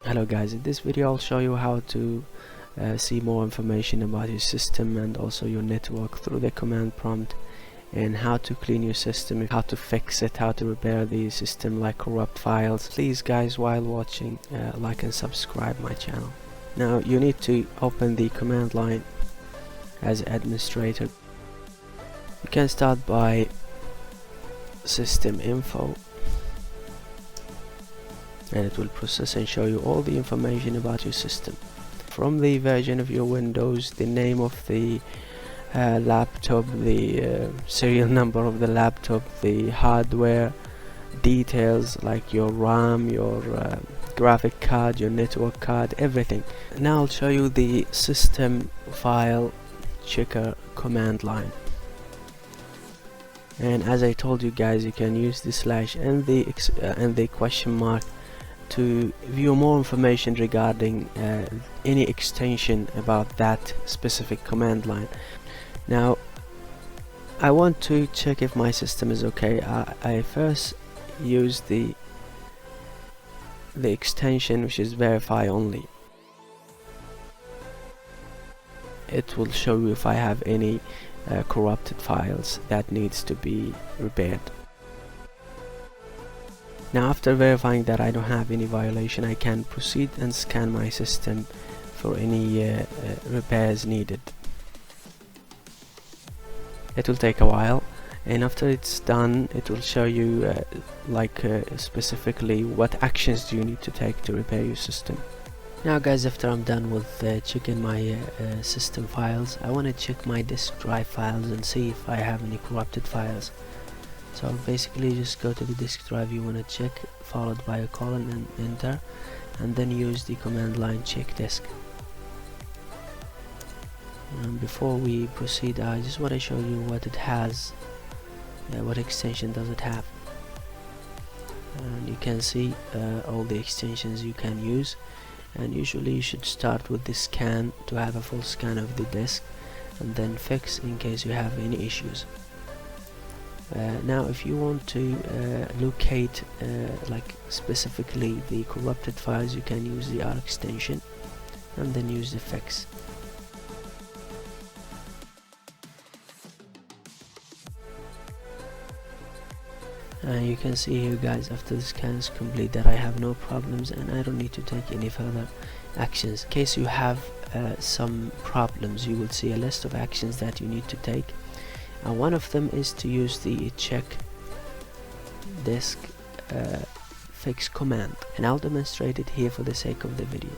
Hello guys, in this video I'll show you how to see more information about your system and also your network through the command prompt, and how to clean your system, how to fix it, how to repair the system like corrupt files. Please guys, while watching, like and subscribe my channel. Now you need to open the command line as administrator. You can start by system info, and it will process and show you all the information about your system, from the version of your Windows, the name of the laptop, the serial number of the laptop, the hardware details like your RAM, your graphic card, your network card, everything. Now I'll show you the system file checker command line, and as I told you guys, you can use the slash and the question mark to view more information regarding any extension about that specific command line. Now I want to check if my system is okay. I first use the extension which is verify only. It will show you if I have any corrupted files that needs to be repaired. Now after verifying that I don't have any violation, I can proceed and scan my system for any repairs needed. It will take a while, and after it's done it will show you specifically what actions do you need to take to repair your system. Now guys, after I'm done with checking my system files, I want to check my disk drive files and see if I have any corrupted files. So basically just go to the disk drive you want to check, followed by a colon and enter, and then use the command line check disk. Before we proceed, I just want to show you what it has, what extension does it have. And you can see all the extensions you can use, and usually you should start with the scan to have a full scan of the disk, and then fix in case you have any issues. Now if you want to locate specifically the corrupted files, you can use the R extension and then use the fix. You can see here guys, after the scan is complete, that I have no problems and I don't need to take any further actions. In case you have some problems, you will see a list of actions that you need to take. One of them is to use the check disk fix command, and I'll demonstrate it here for the sake of the video.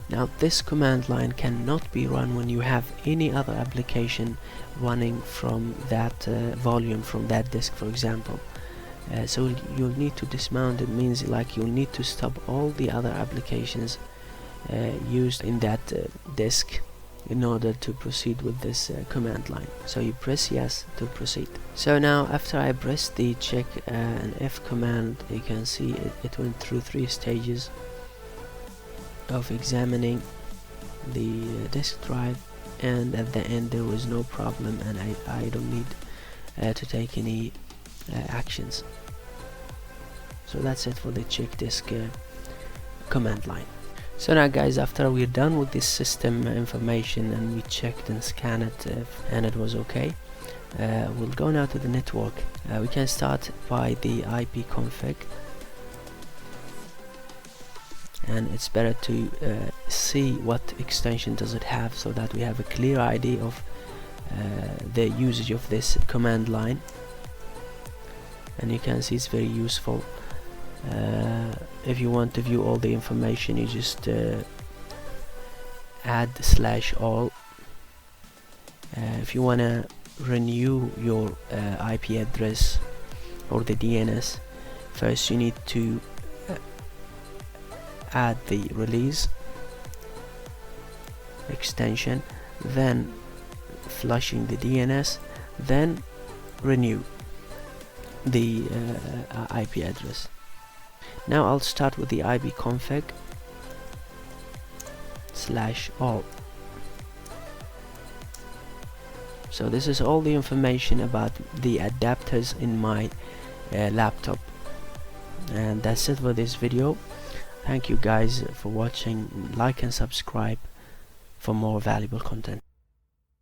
Now this command line cannot be run when you have any other application running from that volume, from that disk for example. So you'll need to dismount. It means like you'll need to stop all the other applications used in that disk in order to proceed with this command line. So you press yes to proceed. So now after I press the check and F command, you can see it went through 3 stages of examining the disk drive, and at the end there was no problem, and I don't need to take any actions. So that's it for the check disk command line. So now guys, after we're done with this system information and we checked and scanned it and it was okay, we'll go now to the network. We can start by the IP config, and it's better to see what extension does it have so that we have a clear idea of the usage of this command line. And you can see it's very useful. If you want to view all the information, you just add /all. If you want to renew your IP address or the DNS, first you need to add the release extension, then flushing the DNS, then renew the IP address. Now I'll start with the IP config /all. So this is all the information about the adapters in my laptop, and that's it for this video. Thank you guys for watching. Like and subscribe for more valuable content.